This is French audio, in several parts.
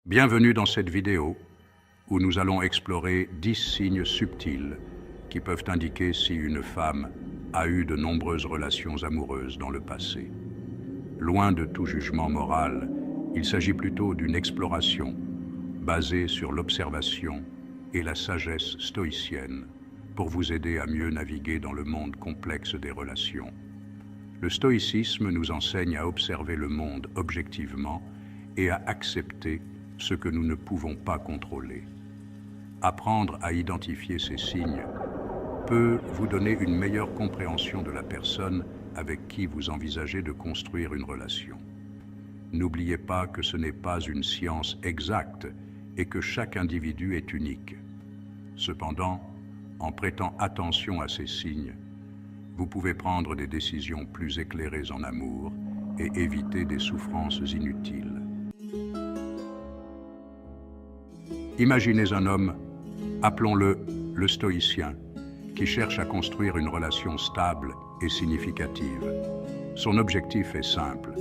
Bienvenue dans cette vidéo où nous allons explorer 10 signes subtils qui peuvent indiquer si une femme a eu de nombreuses relations amoureuses dans le passé. Loin de tout jugement moral, il s'agit plutôt d'une exploration basée sur l'observation et la sagesse stoïcienne pour vous aider à mieux naviguer dans le monde complexe des relations. Le stoïcisme nous enseigne à observer le monde objectivement et à accepter ce que nous ne pouvons pas contrôler. Apprendre à identifier ces signes peut vous donner une meilleure compréhension de la personne avec qui vous envisagez de construire une relation. N'oubliez pas que ce n'est pas une science exacte et que chaque individu est unique. Cependant, en prêtant attention à ces signes, vous pouvez prendre des décisions plus éclairées en amour et éviter des souffrances inutiles. Imaginez un homme, appelons-le le stoïcien, qui cherche à construire une relation stable et significative. Son objectif est simple,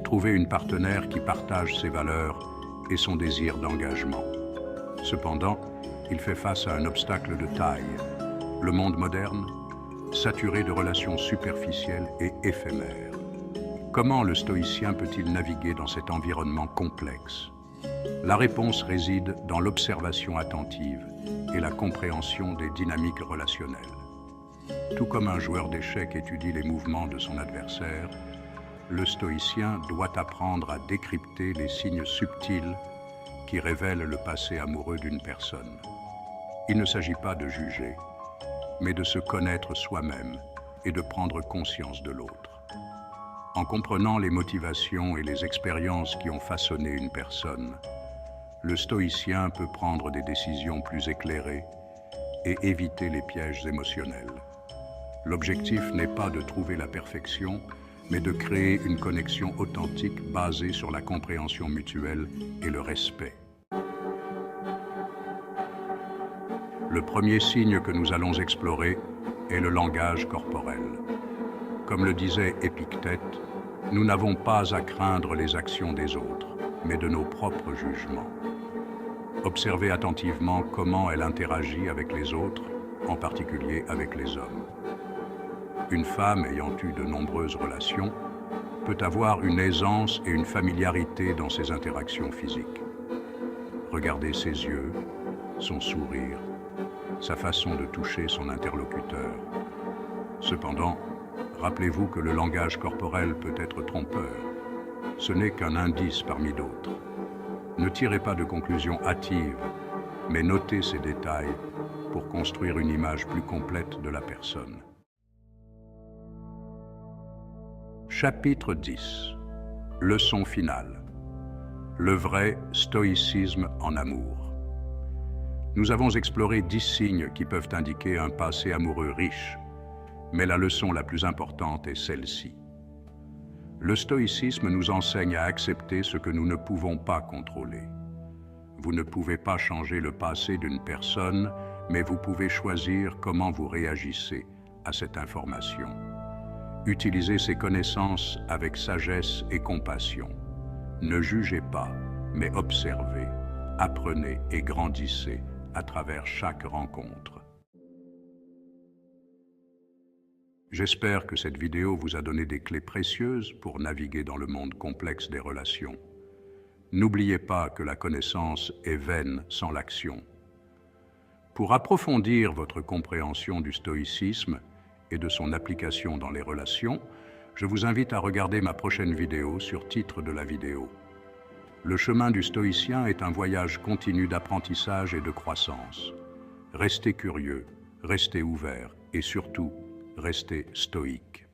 trouver une partenaire qui partage ses valeurs et son désir d'engagement. Cependant, il fait face à un obstacle de taille, le monde moderne, saturé de relations superficielles et éphémères. Comment le stoïcien peut-il naviguer dans cet environnement complexe ? La réponse réside dans l'observation attentive et la compréhension des dynamiques relationnelles. Tout comme un joueur d'échecs étudie les mouvements de son adversaire, le stoïcien doit apprendre à décrypter les signes subtils qui révèlent le passé amoureux d'une personne. Il ne s'agit pas de juger, mais de se connaître soi-même et de prendre conscience de l'autre. En comprenant les motivations et les expériences qui ont façonné une personne, le stoïcien peut prendre des décisions plus éclairées et éviter les pièges émotionnels. L'objectif n'est pas de trouver la perfection, mais de créer une connexion authentique basée sur la compréhension mutuelle et le respect. Le premier signe que nous allons explorer est le langage corporel. Comme le disait Épictète, nous n'avons pas à craindre les actions des autres, mais de nos propres jugements. Observez attentivement comment elle interagit avec les autres, en particulier avec les hommes. Une femme ayant eu de nombreuses relations peut avoir une aisance et une familiarité dans ses interactions physiques. Regardez ses yeux, son sourire, sa façon de toucher son interlocuteur. Cependant, rappelez-vous que le langage corporel peut être trompeur. Ce n'est qu'un indice parmi d'autres. Ne tirez pas de conclusions hâtives, mais notez ces détails pour construire une image plus complète de la personne. Chapitre 10. Leçon finale. Le vrai stoïcisme en amour. Nous avons exploré 10 signes qui peuvent indiquer un passé amoureux riche, mais la leçon la plus importante est celle-ci. Le stoïcisme nous enseigne à accepter ce que nous ne pouvons pas contrôler. Vous ne pouvez pas changer le passé d'une personne, mais vous pouvez choisir comment vous réagissez à cette information. Utilisez ces connaissances avec sagesse et compassion. Ne jugez pas, mais observez, apprenez et grandissez à travers chaque rencontre. J'espère que cette vidéo vous a donné des clés précieuses pour naviguer dans le monde complexe des relations. N'oubliez pas que la connaissance est vaine sans l'action. Pour approfondir votre compréhension du stoïcisme et de son application dans les relations, je vous invite à regarder ma prochaine vidéo sur titre de la vidéo. Le chemin du stoïcien est un voyage continu d'apprentissage et de croissance. Restez curieux, restez ouvert et surtout, restez stoïque.